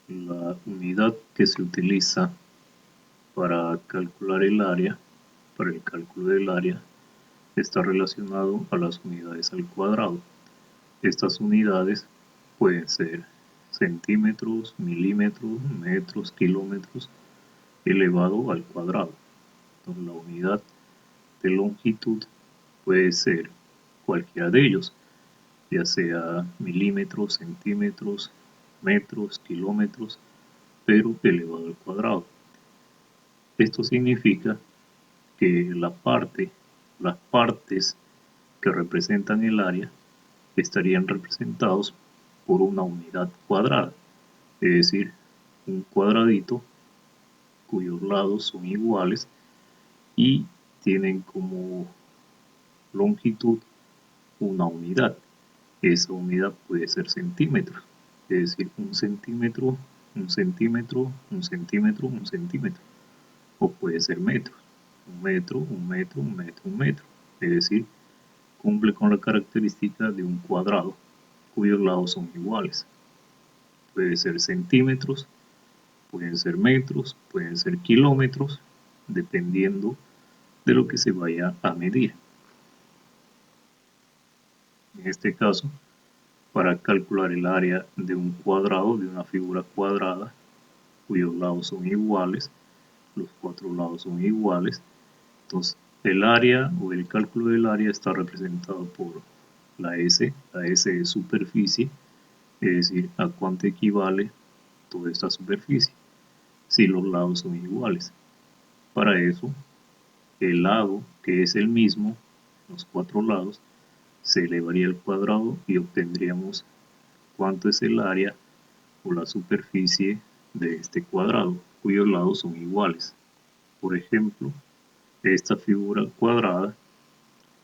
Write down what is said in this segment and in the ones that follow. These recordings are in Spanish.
La unidad que se utiliza para calcular el área, para el cálculo del área, está relacionado a las unidades al cuadrado. Estas unidades pueden ser centímetros, milímetros, metros, kilómetros, elevado al cuadrado. Entonces, la unidad de longitud puede ser cualquiera de ellos, ya sea milímetros, centímetros, metros, kilómetros, pero elevado al cuadrado. Esto significa que las partes que representan el área estarían representados por una unidad cuadrada, es decir, un cuadradito cuyos lados son iguales y tienen como longitud una unidad. Esa unidad puede ser centímetros, es decir, un centímetro, un centímetro, un centímetro, un centímetro, o puede ser metros, un metro, un metro, un metro, un metro, es decir, cumple con la característica de un cuadrado cuyos lados son iguales. Puede ser centímetros, pueden ser metros, pueden ser kilómetros, dependiendo de lo que se vaya a medir. En este caso, para calcular el área de un cuadrado, de una figura cuadrada, cuyos lados son iguales, los cuatro lados son iguales, entonces el área o el cálculo del área está representado por la S es superficie, es decir, a cuánto equivale toda esta superficie, si los lados son iguales. Para eso, el lado, que es el mismo, los cuatro lados, se elevaría al cuadrado y obtendríamos cuánto es el área o la superficie de este cuadrado, cuyos lados son iguales. Por ejemplo, esta figura cuadrada,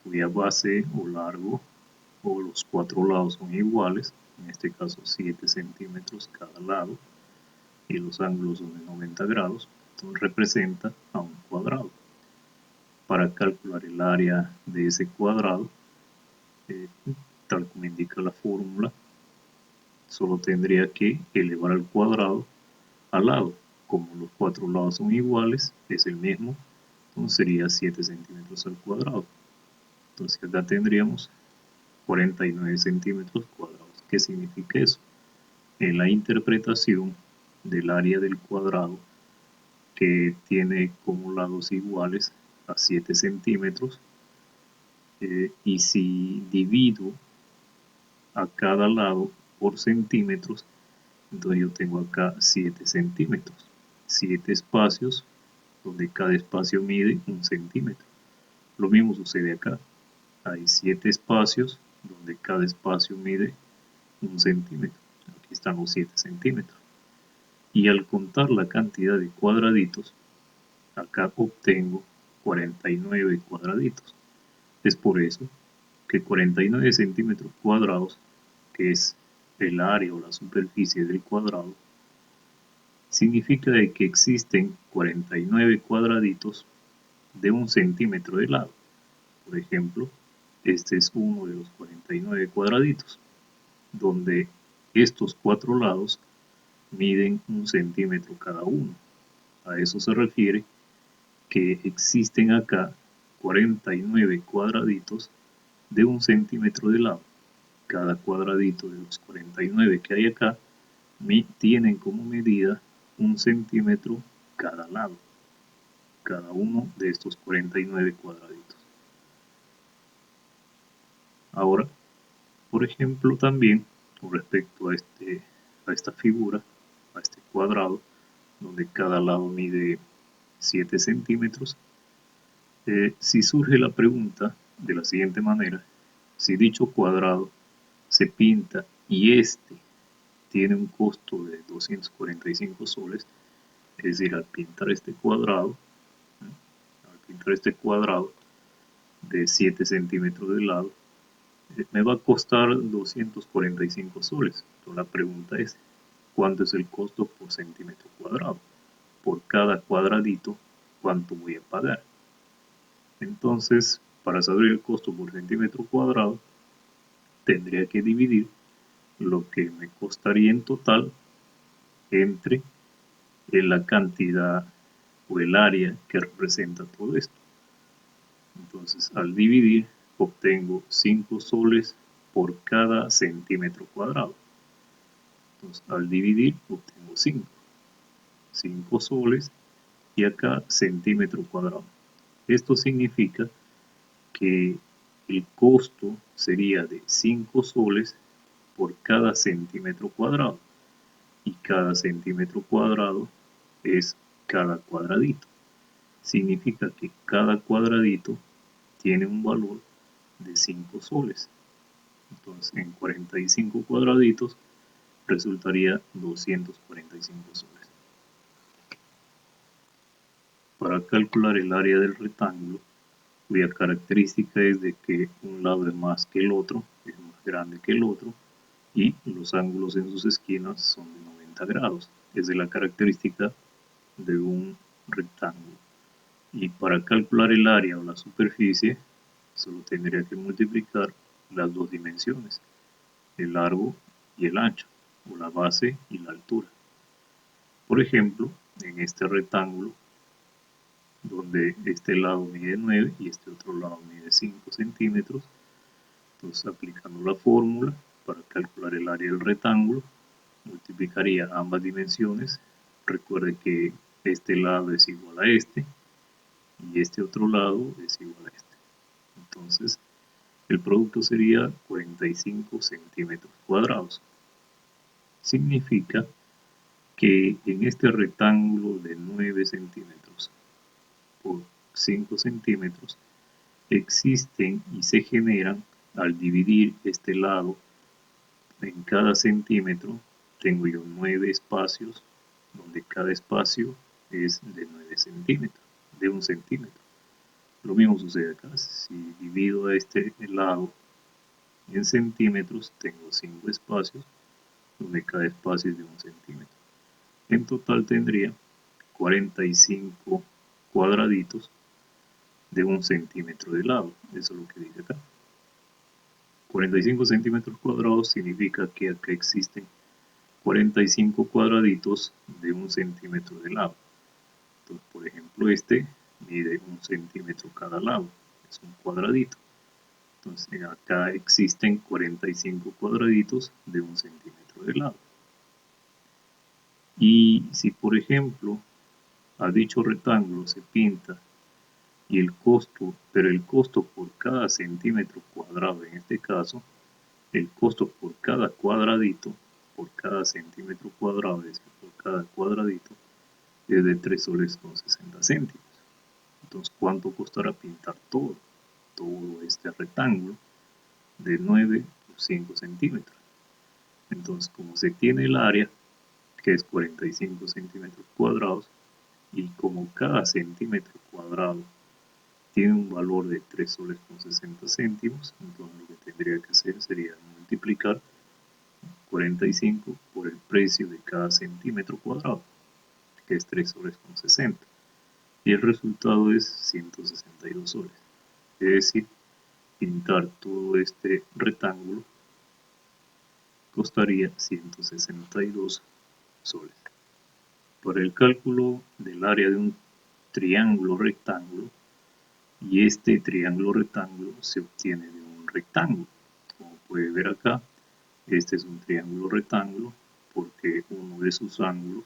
cuya base o largo o los cuatro lados son iguales, en este caso 7 centímetros cada lado, y los ángulos son de 90 grados, entonces representa a un cuadrado. Para calcular el área de ese cuadrado, tal como indica la fórmula, solo tendría que elevar al cuadrado al lado. Como los cuatro lados son iguales, es el mismo, entonces sería 7 centímetros al cuadrado. Entonces acá tendríamos 49 centímetros cuadrados. ¿Qué significa eso? En la interpretación del área del cuadrado, que tiene como lados iguales a 7 centímetros, y si divido a cada lado por centímetros, entonces yo tengo acá 7 centímetros, 7 espacios donde cada espacio mide un centímetro. Lo mismo sucede acá, hay 7 espacios donde cada espacio mide un centímetro. Aquí están los 7 centímetros. Y al contar la cantidad de cuadraditos, acá obtengo 49 cuadraditos. Es por eso que 49 centímetros cuadrados, que es el área o la superficie del cuadrado, significa de que existen 49 cuadraditos de un centímetro de lado. Por ejemplo, este es uno de los 49 cuadraditos, donde estos cuatro lados miden un centímetro cada uno. A eso se refiere que existen acá 49 cuadraditos de un centímetro de lado. Cada cuadradito de los 49 que hay acá tienen como medida un centímetro cada lado, cada uno de estos 49 cuadraditos. Ahora, por ejemplo, también con respecto a esta figura, a este cuadrado, donde cada lado mide 7 centímetros, si surge la pregunta de la siguiente manera: si dicho cuadrado se pinta y este tiene un costo de 245 soles, es decir, al pintar este cuadrado, de 7 centímetros de lado, me va a costar 245 soles. Entonces la pregunta es, ¿cuánto es el costo por centímetro cuadrado? Por cada cuadradito, ¿cuánto voy a pagar? Entonces, para saber el costo por centímetro cuadrado, tendría que dividir lo que me costaría en total entre la cantidad o el área que representa todo esto. Entonces, al dividir, obtengo 5 soles por cada centímetro cuadrado. Entonces, al dividir, obtengo 5 soles y acá centímetro cuadrado. Esto significa que el costo sería de 5 soles por cada centímetro cuadrado, y cada centímetro cuadrado es cada cuadradito. Significa que cada cuadradito tiene un valor de 5 soles. Entonces, en 45 cuadraditos resultaría 245 soles. Para calcular el área del rectángulo, cuya característica es de que un lado es más que el otro, es más grande que el otro, y los ángulos en sus esquinas son de 90 grados. Esa es la característica de un rectángulo. Y para calcular el área o la superficie, solo tendría que multiplicar las dos dimensiones, el largo y el ancho, o la base y la altura. Por ejemplo, en este rectángulo, donde este lado mide 9 y este otro lado mide 5 centímetros, entonces aplicando la fórmula para calcular el área del rectángulo, multiplicaría ambas dimensiones. Recuerde que este lado es igual a este y este otro lado es igual a este. Entonces, el producto sería 45 centímetros cuadrados. Significa que en este rectángulo de 9 centímetros por 5 centímetros existen y se generan, al dividir este lado en cada centímetro, tengo yo 9 espacios, donde cada espacio es de 9 centímetros, de 1 centímetro. Lo mismo sucede acá. Si divido a este lado en centímetros, tengo 5 espacios, donde cada espacio es de 1 centímetro. En total tendría 45 cuadraditos de 1 centímetro de lado. Eso es lo que dice acá. 45 centímetros cuadrados significa que acá existen 45 cuadraditos de 1 centímetro de lado. Entonces, por ejemplo, este mide 1 centímetro cada lado, es un cuadradito. Entonces, acá existen 45 cuadraditos de 1 centímetro de lado. Y si, por ejemplo, a dicho rectángulo se pinta y el costo por cada centímetro cuadrado, en este caso, el costo por cada cuadradito, por cada centímetro cuadrado, es decir, por cada cuadradito, es de 3 soles con 60 céntimos. Entonces, ¿cuánto costará pintar todo este rectángulo de 9 por 5 centímetros? Entonces, como se tiene el área, que es 45 centímetros cuadrados, y como cada centímetro cuadrado tiene un valor de 3 soles con 60 céntimos, entonces lo que tendría que hacer sería multiplicar 45 por el precio de cada centímetro cuadrado, que es 3 soles con 60, y el resultado es 162 soles. Es decir, pintar todo este rectángulo costaría 162 soles. Para el cálculo del área de un triángulo rectángulo, y este triángulo rectángulo se obtiene de un rectángulo. Como puede ver acá, este es un triángulo rectángulo porque uno de sus ángulos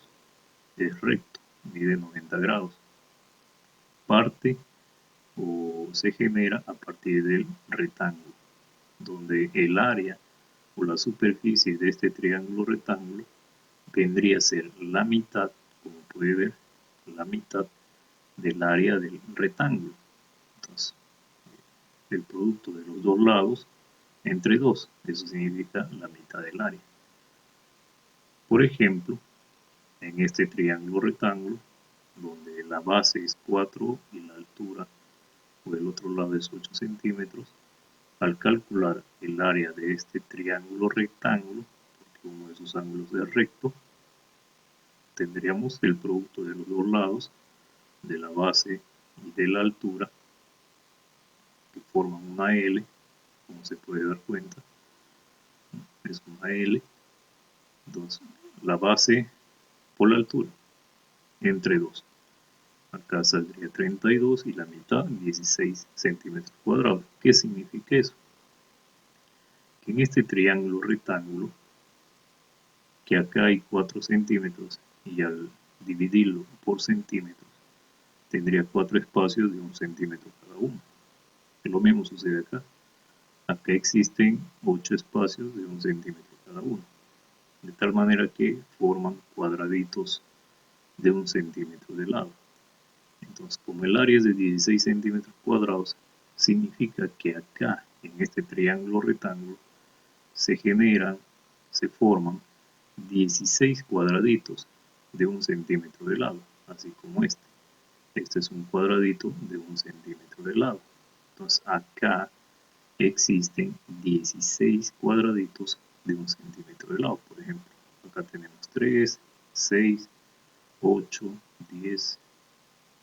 es recto, mide 90 grados. Parte o se genera a partir del rectángulo, donde el área o la superficie de este triángulo rectángulo vendría a ser la mitad, como puede ver, la mitad del área del rectángulo. Entonces, el producto de los dos lados entre 2, eso significa la mitad del área. Por ejemplo, en este triángulo rectángulo, donde la base es 4 y la altura por el otro lado es 8 centímetros, al calcular el área de este triángulo rectángulo, porque uno de sus ángulos es recto, tendríamos el producto de los dos lados, de la base y de la altura, que forman una L, como se puede dar cuenta, es una L. Entonces, la base por la altura, entre 2. Acá saldría 32 y la mitad, 16 centímetros cuadrados. ¿Qué significa eso? Que en este triángulo rectángulo, que acá hay 4 centímetros y al dividirlo por centímetros, tendría 4 espacios de 1 centímetro cada uno. Lo mismo sucede acá. Acá existen 8 espacios de 1 centímetro cada uno, de tal manera que forman cuadraditos de 1 centímetro de lado. Entonces, como el área es de 16 centímetros cuadrados, significa que acá, en este triángulo rectángulo, se forman 16 cuadraditos de 1 centímetro de lado, así como este. Este es un cuadradito de 1 centímetro de lado. Entonces, acá existen 16 cuadraditos de 1 centímetro de lado. Por ejemplo, acá tenemos 3, 6, 8, 10,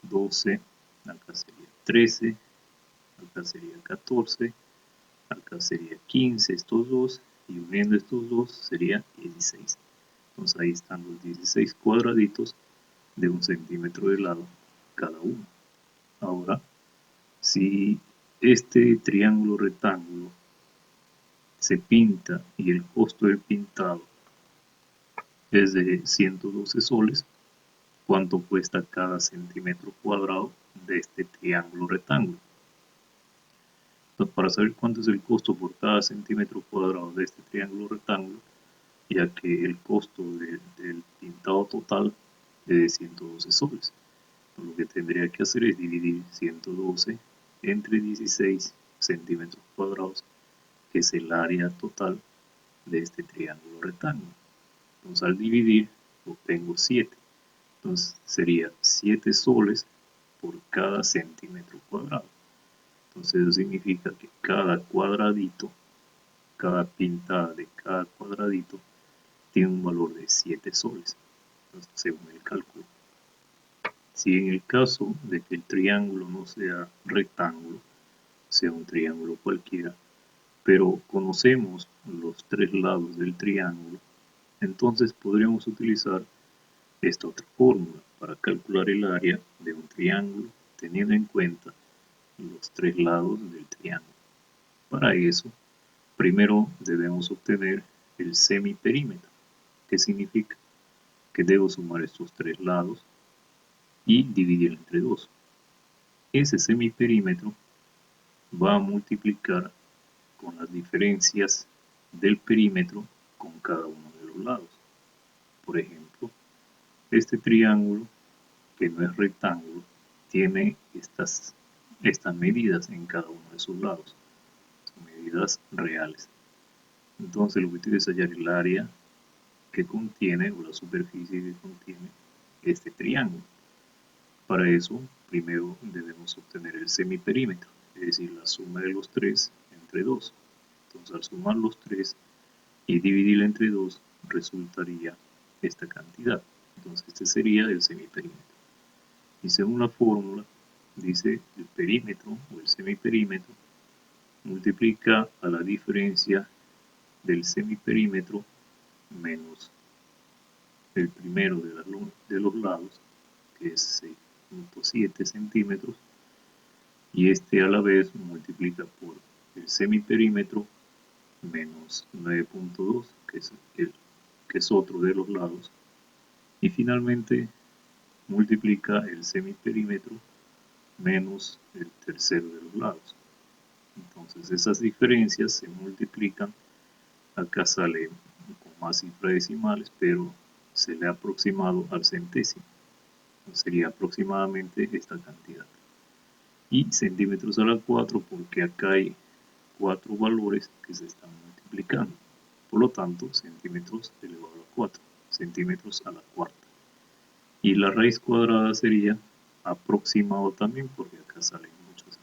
12, acá sería 13, acá sería 14, acá sería 15, estos dos, y uniendo estos dos sería 16. Entonces ahí están los 16 cuadraditos de 1 centímetro de lado cada uno. Ahora, si este triángulo rectángulo se pinta y el costo del pintado es de 112 soles, ¿cuánto cuesta cada centímetro cuadrado de este triángulo rectángulo? Entonces, para saber cuánto es el costo por cada centímetro cuadrado de este triángulo rectángulo, ya que el costo del pintado total es de 112 soles, lo que tendría que hacer es dividir 112 entre 16 centímetros cuadrados, que es el área total de este triángulo rectángulo. Entonces, al dividir, obtengo 7. Entonces, sería 7 soles por cada centímetro cuadrado. Entonces, eso significa que cada cuadradito, cada pintada de cada cuadradito, tiene un valor de 7 soles, entonces, según el cálculo. Si en el caso de que el triángulo no sea rectángulo, sea un triángulo cualquiera, pero conocemos los 3 lados del triángulo, entonces podríamos utilizar esta otra fórmula para calcular el área de un triángulo teniendo en cuenta los 3 lados del triángulo. Para eso, primero debemos obtener el semiperímetro, que significa que debo sumar estos 3 lados y dividir entre 2. Ese semiperímetro va a multiplicar con las diferencias del perímetro con cada uno de los lados. Por ejemplo, este triángulo, que no es rectángulo, tiene estas medidas en cada uno de sus lados. Son medidas reales. Entonces lo que utilizo es hallar el área que contiene, o la superficie que contiene este triángulo. Para eso, primero debemos obtener el semiperímetro, es decir, la suma de los 3 entre 2. Entonces, al sumar los 3 y dividirla entre 2, resultaría esta cantidad. Entonces, este sería el semiperímetro. Y según la fórmula, dice el perímetro o el semiperímetro multiplica a la diferencia del semiperímetro menos el primero de los lados, que es 6.7 centímetros, y este a la vez multiplica por el semiperímetro menos 9.2, que es otro de los lados, y finalmente multiplica el semiperímetro menos el tercero de los lados. Entonces esas diferencias se multiplican, acá sale con más cifras decimales, pero se le ha aproximado al centésimo. Sería aproximadamente esta cantidad. Y centímetros a la 4 porque acá hay 4 valores que se están multiplicando. Por lo tanto, centímetros elevado a la 4, centímetros a la cuarta. Y la raíz cuadrada sería aproximado también porque acá salen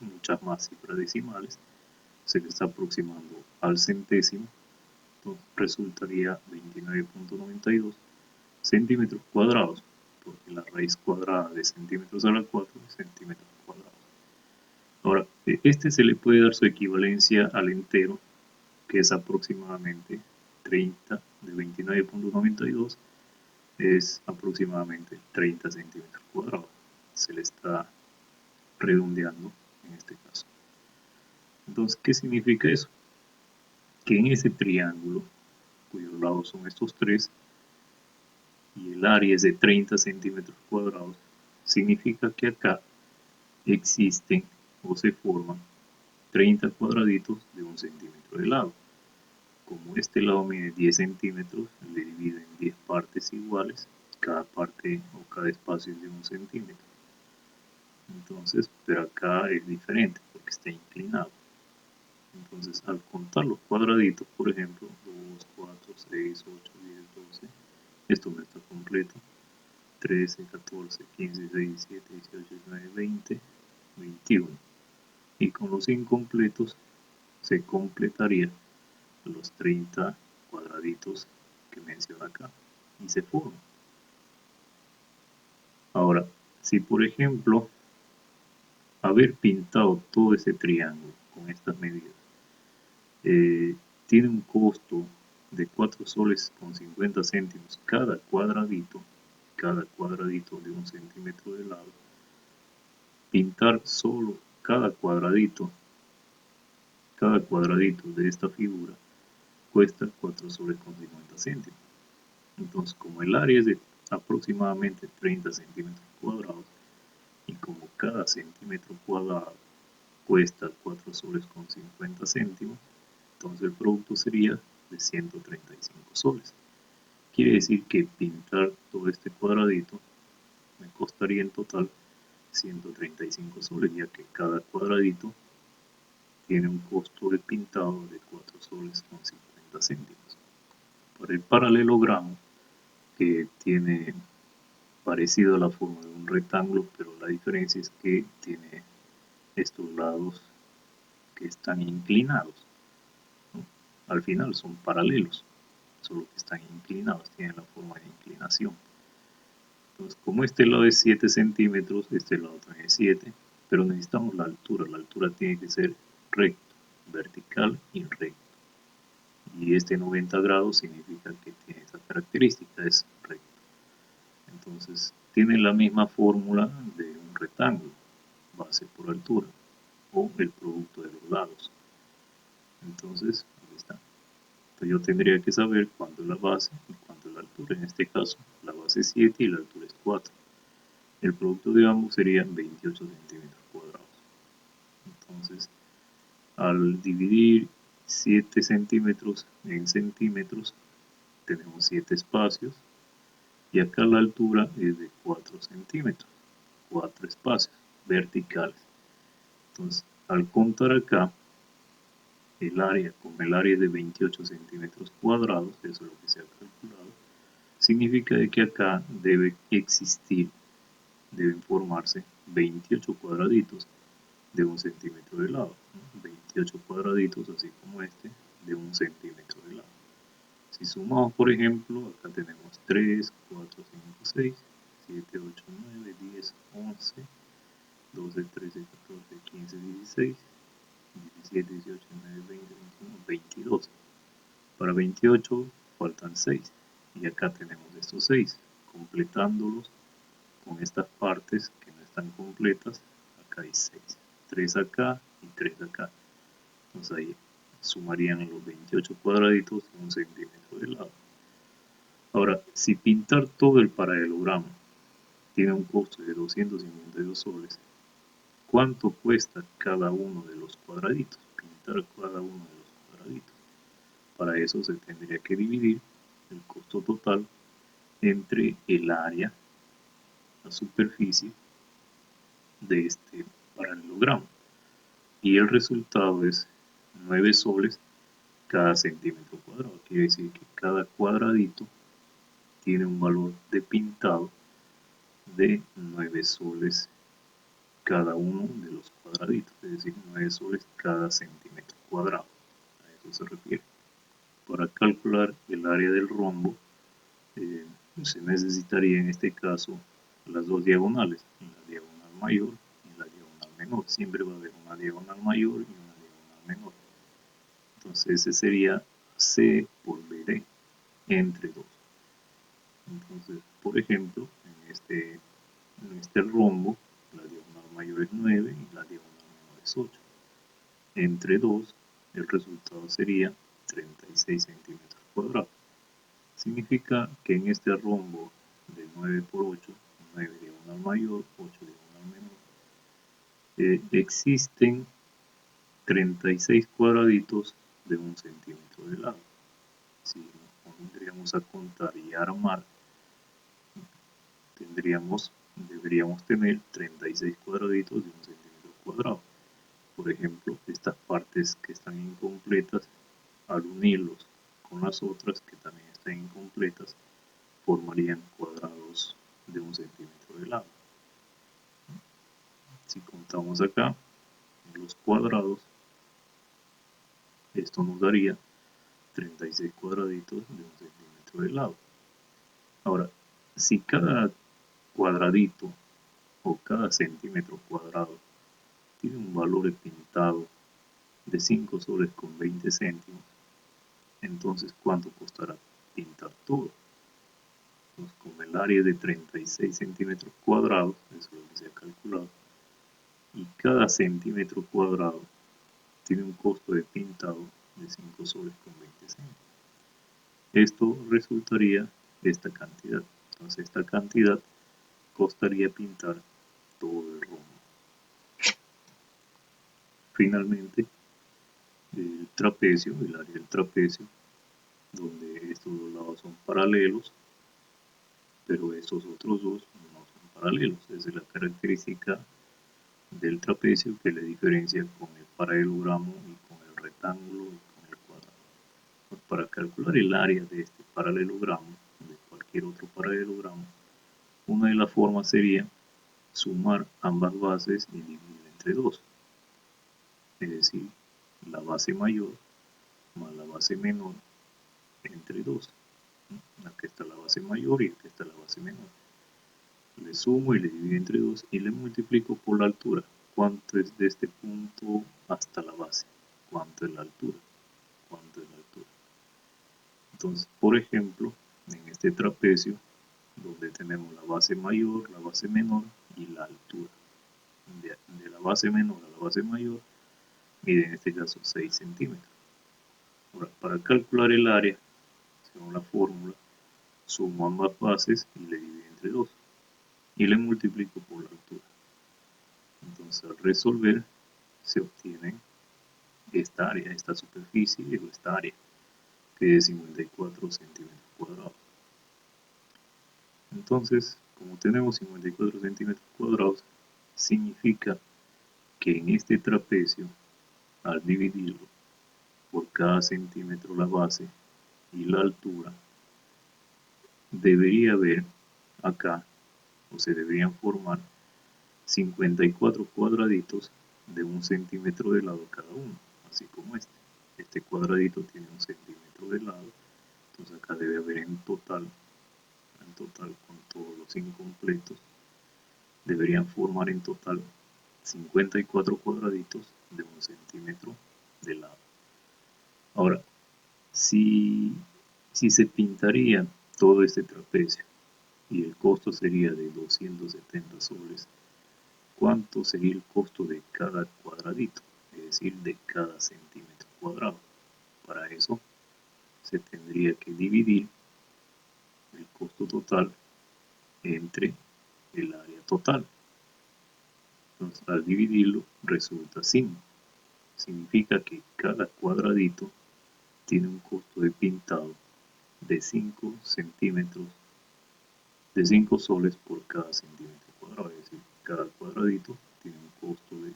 muchas más cifras decimales. Se le está aproximando al centésimo. Entonces resultaría 29.92 centímetros cuadrados, porque la raíz cuadrada de centímetros a la 4 es centímetros cuadrados. Ahora, este se le puede dar su equivalencia al entero, que es aproximadamente 30 de 29.92, es aproximadamente 30 centímetros cuadrados. Se le está redondeando en este caso. Entonces, ¿qué significa eso? Que en ese triángulo, cuyos lados son estos tres, y el área es de 30 centímetros cuadrados, significa que acá existen o se forman 30 cuadraditos de 1 centímetro de lado. Como este lado mide 10 centímetros, le divido en 10 partes iguales, cada parte o cada espacio es de 1 centímetro. Entonces, pero acá es diferente porque está inclinado. Entonces, al contar los cuadraditos, por ejemplo, 2, 4, 6, 8, 10, 12, esto no está completo. 13, 14, 15, 16, 17, 18, 19, 20, 21. Y con los incompletos se completarían los 30 cuadraditos que menciona acá y se forman. Ahora, si por ejemplo haber pintado todo ese triángulo con estas medidas tiene un costo de 4 soles con 50 céntimos cada cuadradito de 1 centímetro de lado, pintar solo cada cuadradito de esta figura cuesta 4 soles con 50 céntimos. Entonces, como el área es de aproximadamente 30 centímetros cuadrados y como cada centímetro cuadrado cuesta 4 soles con 50 céntimos, entonces el producto sería de 135 soles. Quiere decir que pintar todo este cuadradito me costaría en total 135 soles, ya que cada cuadradito tiene un costo de pintado de 4 soles con 50 céntimos. Para el paralelogramo, que tiene parecido a la forma de un rectángulo, pero la diferencia es que tiene estos lados que están inclinados, ¿no? Al final son paralelos, solo que están inclinados, tienen la forma de inclinación. Entonces, como este lado es 7 centímetros, este lado también es 7, pero necesitamos la altura tiene que ser recto, vertical y recto. Y este 90 grados significa que tiene esa característica, es recto. Entonces, tiene la misma fórmula de un rectángulo, base por altura, o el producto de los lados. Entonces, ahí está. Entonces, yo tendría que saber cuánto es la base y cuánto es la altura. En este caso, la base es 7 y la altura es 4. El producto de ambos sería 28 centímetros cuadrados. Entonces, al dividir 7 centímetros en centímetros, tenemos 7 espacios. Y acá la altura es de 4 centímetros, 4 espacios verticales. Entonces, al contar acá el área, como el área es de 28 centímetros cuadrados, eso es lo que se ha calculado, significa que acá debe existir, deben formarse 28 cuadraditos de 1 centímetro de lado, ¿no? 28 cuadraditos así como este de 1 centímetro de lado. Si sumamos, por ejemplo, acá tenemos 3, 4, 5, 6, 7, 8, 9, 10, 11, 12, 13, 14, 15, 16, 17, 18, 19, 20, 21, 22. Para 28 faltan 6 y acá tenemos estos 6, completándolos con estas partes que no están completas, acá hay 6, 3 acá y 3 acá. Entonces ahí sumarían los 28 cuadraditos en 1 centímetro de lado. Ahora, si pintar todo el paralelogramo tiene un costo de 252 soles, ¿cuánto cuesta cada uno de los cuadraditos? Pintar cada uno de los cuadraditos. Para eso se tendría que dividir el costo total entre el área, la superficie de este paralelogramo. Y el resultado es 9 soles cada centímetro cuadrado. Quiere decir que cada cuadradito tiene un valor de pintado de 9 soles cada uno de los cuadraditos, es decir, 9 soles cada centímetro cuadrado. A eso se refiere. Para calcular el área del rombo, se necesitaría en este caso las dos diagonales, la diagonal mayor y la diagonal menor. Siempre va a haber una diagonal mayor y una diagonal menor. Entonces ese sería C por BD entre 2. Entonces, por ejemplo, en este rombo, la diagonal mayor es 9 y la diagonal menor es 8. Entre 2, el resultado sería 36 centímetros cuadrados. Significa que en este rombo de 9 por 8, 9 diagonal mayor, 8 diagonal menor, existen 36 cuadraditos de 1 centímetro de lado. Si nos pondríamos a contar y armar, deberíamos tener 36 cuadraditos de 1 centímetro cuadrado. Por ejemplo, estas partes que están incompletas, al unirlos con las otras que también están incompletas, formarían cuadrados de 1 centímetro de lado. Si contamos acá los cuadrados, esto nos daría 36 cuadraditos de 1 centímetro de lado. Ahora, si cada cuadradito o cada centímetro cuadrado tiene un valor pintado de 5 soles con 20 céntimos, entonces ¿cuánto costará pintar todo? Pues con el área de 36 centímetros cuadrados, eso es lo que se ha calculado, y cada centímetro cuadrado tiene un costo de pintado de 5 soles con 20 céntimos. Esto resultaría esta cantidad. Entonces esta cantidad costaría pintar todo el rombo. Finalmente, el trapecio, el área del trapecio, donde estos dos lados son paralelos, pero estos otros dos no son paralelos. Esa es la característica del trapecio que le diferencia con el paralelogramo y con el rectángulo y con el cuadrado. Pues para calcular el área de este paralelogramo, de cualquier otro paralelogramo, una de las formas sería sumar ambas bases y dividir entre 2. Es decir, la base mayor más la base menor entre 2. Aquí está la base mayor y aquí está la base menor. Le sumo y le divido entre 2 y le multiplico por la altura. ¿Cuánto es de este punto hasta la base? ¿Cuánto es la altura? ¿Cuánto es la altura? Entonces, por ejemplo, en este trapecio, donde tenemos la base mayor, la base menor y la altura. De la base menor a la base mayor, mide en este caso 6 centímetros. Ahora, para calcular el área, según la fórmula, sumo ambas bases y le divido entre 2 y le multiplico por la altura. Entonces al resolver se obtiene esta área, esta superficie o esta área, que es 54 centímetros cuadrados. Entonces, como tenemos 54 centímetros cuadrados, significa que en este trapecio, al dividirlo por cada centímetro la base y la altura, debería haber acá, o se deberían formar 54 cuadraditos de 1 centímetro de lado cada uno, así como este. Este cuadradito tiene 1 centímetro de lado, entonces acá debe haber en total con todos los incompletos, deberían formar en total 54 cuadraditos de 1 centímetro de lado. Ahora, si se pintaría todo este trapecio y el costo sería de 270 soles, ¿cuánto sería el costo de cada cuadradito? Es decir, de cada centímetro cuadrado. Para eso se tendría que dividir el costo total entre el área total. Entonces, al dividirlo resulta 5. Significa que cada cuadradito tiene un costo de pintado de 5 centímetros, de 5 soles por cada centímetro cuadrado. Es decir, cada cuadradito tiene un costo de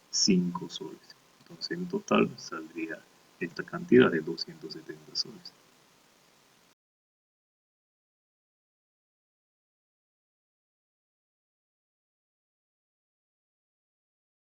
5 soles. Entonces en total saldría esta cantidad de 270 soles.